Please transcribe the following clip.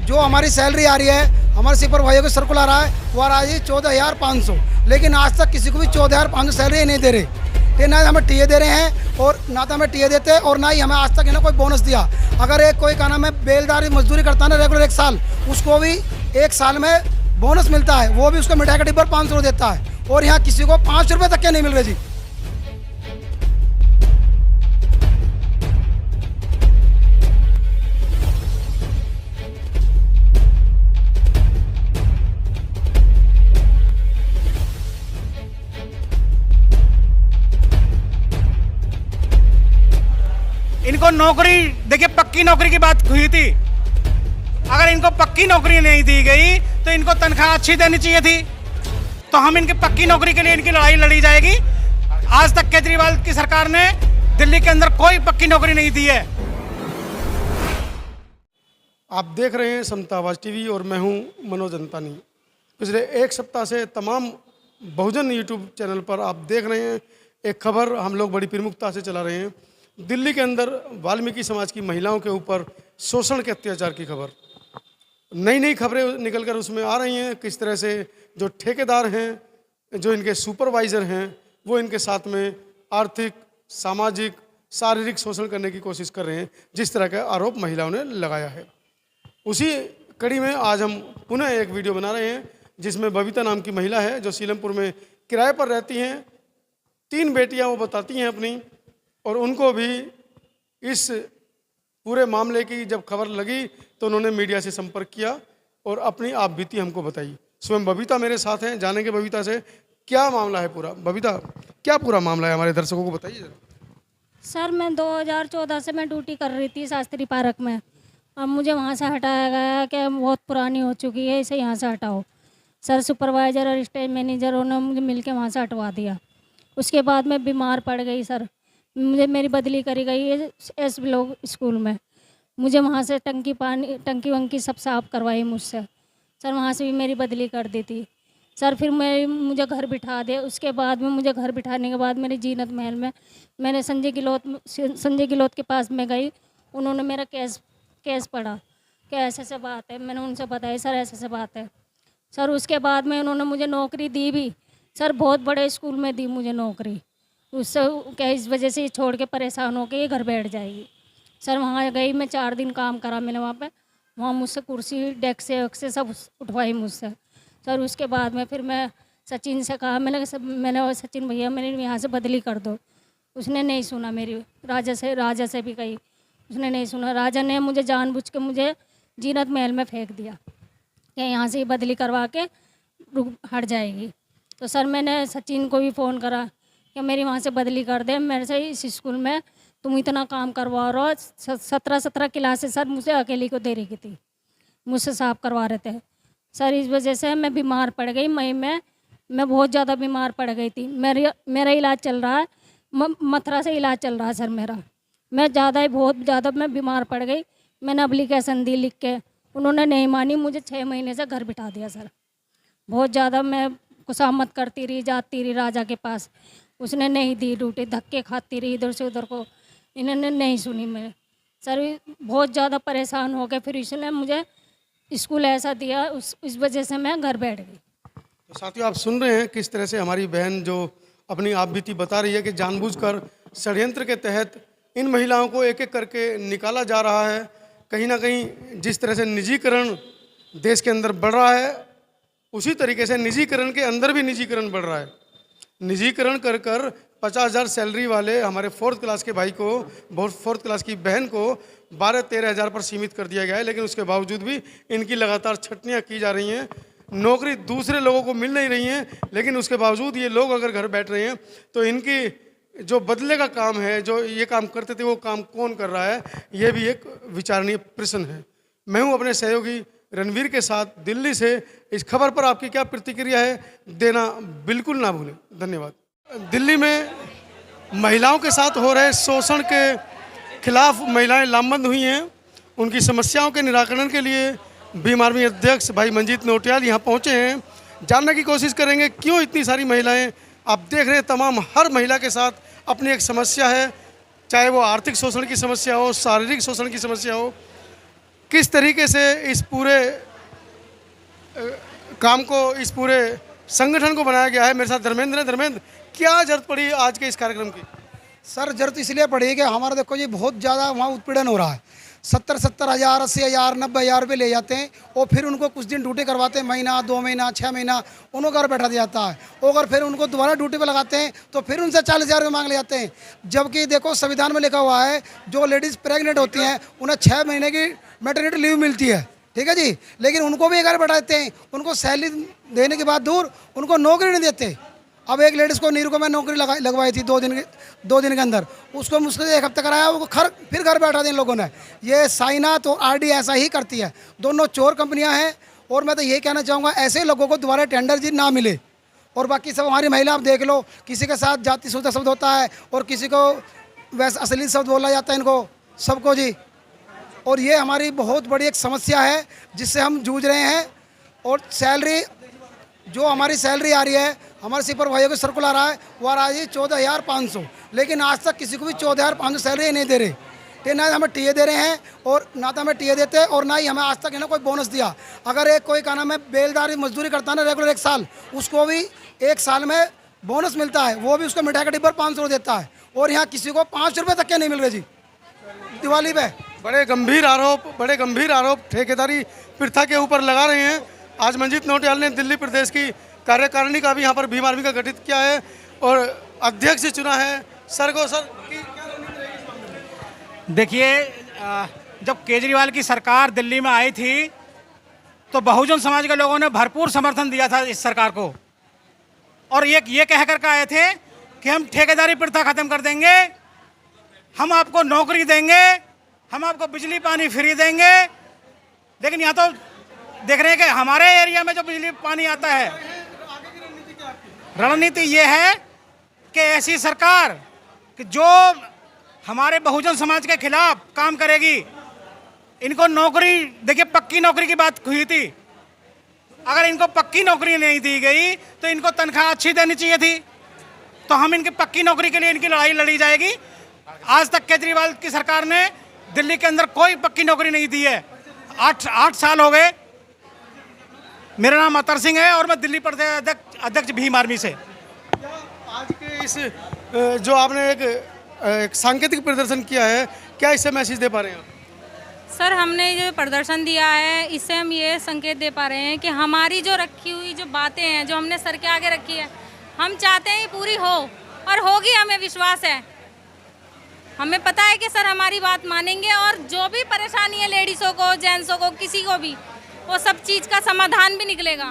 जो हमारी सैलरी आ रही है, हमारे सिपर भाइयों को सर्कुलर आ रहा है, वो आ रहा है 14,500, लेकिन आज तक किसी को भी 14,500 सैलरी नहीं दे रहे। ये ना हमें टीए दे रहे हैं और ना तो हमें टीए देते हैं और ना ही हमें आज तक है ना कोई बोनस दिया। अगर एक कोई का नाम है बेलदारी मजदूरी करता है ना रेगुलर 1 साल, उसको भी 1 साल में बोनस मिलता है, वो भी उसको मिठाई का डिब्बा 500 देता है, और यहाँ किसी को 5 रुपये तक के नहीं मिल रहे जी। इनको नौकरी देखिए, पक्की नौकरी की बात हुई थी। अगर इनको पक्की नौकरी नहीं दी गई तो इनको तनख्वाह अच्छी देनी चाहिए थी, तो हम इनकी पक्की नौकरी के लिए इनकी लड़ाई लड़ी जाएगी। आज तक केजरीवाल की सरकार ने दिल्ली के अंदर कोई पक्की नौकरी नहीं दी है। आप देख रहे हैं समता आवाज़ टीवी और मैं हूं मनोज अंतानी। पिछले 1 सप्ताह से तमाम बहुजन यूट्यूब चैनल पर आप देख रहे हैं एक खबर हम लोग बड़ी प्रमुखता से चला रहे हैं। दिल्ली के अंदर वाल्मीकि समाज की महिलाओं के ऊपर शोषण के अत्याचार की खबर, नई नई खबरें निकलकर उसमें आ रही हैं। किस तरह से जो ठेकेदार हैं, जो इनके सुपरवाइज़र हैं, वो इनके साथ में आर्थिक, सामाजिक, शारीरिक शोषण करने की कोशिश कर रहे हैं, जिस तरह का आरोप महिलाओं ने लगाया है। उसी कड़ी में आज हम पुनः एक वीडियो बना रहे हैं जिसमें बबीता नाम की महिला है जो सीलमपुर में किराए पर रहती हैं। 3 बेटियां वो बताती हैं अपनी, और उनको भी इस पूरे मामले की जब खबर लगी तो उन्होंने मीडिया से संपर्क किया और अपनी आप बीती हमको बताई। स्वयं बबीता मेरे साथ हैं, जानेंगे बबीता से क्या मामला है पूरा। बबीता, क्या पूरा मामला है, हमारे दर्शकों को बताइए जरा। सर, मैं 2014 से मैं ड्यूटी कर रही थी शास्त्री पार्क में। अब मुझे वहाँ से हटाया गया कि बहुत पुरानी हो चुकी है, इसे यहाँ से हटाओ। सर, सुपरवाइज़र और स्टेज मैनेजर उन्होंने मुझे मिल के वहाँ से हटवा दिया। उसके बाद मैं बीमार पड़ गई सर, मुझे मेरी बदली करी गई है एस ब्लॉक स्कूल में। मुझे वहाँ से टंकी वंकी सब साफ करवाई मुझसे सर, वहाँ से भी मेरी बदली कर दी थी सर। फिर मुझे घर बिठा दे। उसके बाद में मुझे घर बिठाने के बाद मेरी जीनत महल में मैंने संजय गिलोत के पास में गई। उन्होंने मेरा केस पढ़ा कि ऐसे ऐसे बात है। मैंने उनसे बताया सर ऐसे ऐसे बात है सर। उसके बाद में उन्होंने मुझे नौकरी दी भी सर, बहुत बड़े स्कूल में दी मुझे नौकरी। उससे क्या इस वजह से छोड़ के परेशान होकर ये घर बैठ जाएगी सर। वहाँ गई मैं 4 दिन काम करा मैंने वहाँ पे। वहाँ मुझसे कुर्सी डेस्क से सब उठवाई मुझसे सर। उसके बाद में फिर मैं सचिन से कहा, मैंने सचिन भैया मेरी यहाँ से बदली कर दो। उसने नहीं सुना मेरी। राजा से भी कही, उसने नहीं सुना। राजा ने मुझे जानबूझ के मुझे जीनत महल में फेंक दिया कि यहाँ से बदली करवा के हट जाएगी। तो सर मैंने सचिन को भी फ़ोन करा कि मेरी वहाँ से बदली कर दे, मेरे से इस स्कूल में तुम इतना काम करवा रहे हो। 17 क्लासेस सर मुझे अकेली को दे रही थी, मुझसे साफ करवा रहे थे सर। इस वजह से मैं बीमार पड़ गई। मई में मैं बहुत ज़्यादा बीमार पड़ गई थी। मेरा इलाज चल रहा है, मथुरा से इलाज चल रहा है सर मेरा। मैं बहुत ज़्यादा मैं बीमार पड़ गई। मैंने एप्लीकेशन दी लिख के, उन्होंने नहीं मानी। मुझे 6 महीने से घर बिठा दिया सर। बहुत ज़्यादा मैं खुशामद करती रही, जाती रही राजा के पास, उसने नहीं दी ड्यूटी। धक्के खाती रही इधर से उधर को, इन्होंने नहीं सुनी। मैं सर बहुत ज़्यादा परेशान हो गए। फिर इसने मुझे स्कूल ऐसा दिया, इस वजह से मैं घर बैठ गई। तो साथियों, आप सुन रहे हैं किस तरह से हमारी बहन जो अपनी आप बीती बता रही है कि जानबूझकर षड्यंत्र के तहत इन महिलाओं को एक एक करके निकाला जा रहा है। कहीं ना कहीं जिस तरह से निजीकरण देश के अंदर बढ़ रहा है, उसी तरीके से निजीकरण के अंदर भी निजीकरण बढ़ रहा है। निजीकरण कर 50,000 सैलरी वाले हमारे 4th क्लास के भाई को, 4th क्लास की बहन को 12-13 हज़ार पर सीमित कर दिया गया है। लेकिन उसके बावजूद भी इनकी लगातार छटनियाँ की जा रही हैं। नौकरी दूसरे लोगों को मिल नहीं रही हैं, लेकिन उसके बावजूद ये लोग अगर घर बैठ रहे हैं तो इनकी जो बदले का काम है, जो ये काम करते थे, वो काम कौन कर रहा है, ये भी एक विचारणीय प्रश्न है। मैं हूँ अपने सहयोगी रणवीर के साथ दिल्ली से। इस खबर पर आपकी क्या प्रतिक्रिया है, देना बिल्कुल ना भूलें। धन्यवाद। दिल्ली में महिलाओं के साथ हो रहे शोषण के खिलाफ महिलाएं लामबंद हुई हैं। उनकी समस्याओं के निराकरण के लिए भीम आर्मी अध्यक्ष भाई मंजीत नौटियाल यहाँ पहुँचे हैं। जानने की कोशिश करेंगे क्यों इतनी सारी महिलाएं, आप देख रहे हैं तमाम हर महिला के साथ अपनी एक समस्या है, चाहे वो आर्थिक शोषण की समस्या हो, शारीरिक शोषण की समस्या हो। किस तरीके से इस पूरे काम को, इस पूरे संगठन को बनाया गया है। मेरे साथ धर्मेंद्र है। धर्मेंद्र, क्या जरूरत पड़ी आज के इस कार्यक्रम की? सर जरूरत इसलिए पड़ी कि हमारा देखो जी बहुत ज़्यादा वहाँ उत्पीड़न हो रहा है। 70 हज़ार 80 हज़ार 90 हज़ार रुपये ले जाते हैं और फिर उनको कुछ दिन ड्यूटी करवाते हैं, महीना 2 महीना 6 महीना उनको घर बैठा दिया जाता है। और अगर फिर उनको दोबारा ड्यूटी पे लगाते हैं तो फिर उनसे 40 हज़ार रुपये मांग ले जाते हैं। जबकि देखो संविधान में लिखा हुआ है जो लेडीज़ प्रेगनेंट होती हैं उन्हें 6 महीने की मैटरनिटी लीव मिलती है, ठीक है जी। लेकिन उनको भी घर बैठा देते हैं, उनको सैलरी देने के बाद दूर उनको नौकरी नहीं देते। अब एक लेडीज़ को नीरू को मैं नौकरी लगवाई थी 2 दिन के अंदर, उसको मुश्किल से 1 हफ्ते कराया, वो फिर घर बैठा दिया इन लोगों ने। ये साइना तो आरडी ऐसा ही करती है, दोनों चोर कंपनियां हैं। और मैं तो यही कहना चाहूँगा ऐसे लोगों को दोबारा टेंडर जी ना मिले। और बाकी सब हमारी महिला आप देख लो, किसी के साथ जाति सूचक शब्द होता है और किसी को वैसे अश्लील शब्द बोला जाता है इनको सबको जी। और ये हमारी बहुत बड़ी एक समस्या है जिससे हम जूझ रहे हैं। और सैलरी जो हमारी सैलरी आ रही है, हमारे सुपरवाइजर को सर्कुलर आ रहा है, वो आ रहा है 14,500, लेकिन आज तक किसी को भी 14,500 सैलरी नहीं दे रहे। ये ना हमें टीए दे रहे हैं और ना तो हमें टीए देते और ना ही हमें आज तक है ना कोई बोनस दिया। अगर एक कोई का नाम है बेलदारी मजदूरी करता है ना रेगुलर 1 साल, उसको भी 1 साल में बोनस मिलता है, वो भी उसको मिठाई का डिब्बा 500 देता है। और यहाँ किसी को 5 रुपये तक के नहीं मिल रहे जी दिवाली पे। बड़े गंभीर आरोप ठेकेदारी प्रथा के ऊपर लगा रहे हैं। आज मंजीत नौटियाल ने दिल्ली प्रदेश की कार्यकारिणी का भी यहाँ पर भीम आर्मी का गठित किया है और अध्यक्ष चुना है। सर को सर की क्या रणनीति रहेगी इस मामले में? देखिए, जब केजरीवाल की सरकार दिल्ली में आई थी तो बहुजन समाज के लोगों ने भरपूर समर्थन दिया था इस सरकार को। और ये कह कर आए थे कि हम ठेकेदारी प्रथा खत्म कर देंगे, हम आपको नौकरी देंगे, हम आपको बिजली पानी फ्री देंगे। लेकिन यहाँ तो देख रहे हैं कि हमारे एरिया में जो बिजली पानी आता है, रणनीति ये है कि ऐसी सरकार कि जो हमारे बहुजन समाज के खिलाफ काम करेगी। इनको नौकरी, देखिए पक्की नौकरी की बात हुई थी, अगर इनको पक्की नौकरी नहीं दी गई तो इनको तनख्वाह अच्छी देनी चाहिए थी। तो हम इनकी पक्की नौकरी के लिए इनकी लड़ाई लड़ी जाएगी। आज तक केजरीवाल की सरकार ने दिल्ली के अंदर कोई पक्की नौकरी नहीं दी है। 8 साल हो गए। मेरा नाम अतर सिंह है और मैं दिल्ली प्रदेश अध्यक्ष भीम आर्मी से। आज के इस जो आपने एक सांकेतिक प्रदर्शन किया है, क्या इससे मैसेज दे पा रहे हैं आप? सर, हमने जो प्रदर्शन दिया है इससे हम ये संकेत दे पा रहे हैं कि हमारी जो रखी हुई जो बातें हैं, जो हमने सर के आगे रखी है, हम चाहते हैं पूरी हो और होगी, हमें विश्वास है। हमें पता है कि सर हमारी बात मानेंगे और जो भी परेशानी है लेडीज़ों को, जेंट्सों को, किसी को भी, वो सब चीज़ का समाधान भी निकलेगा।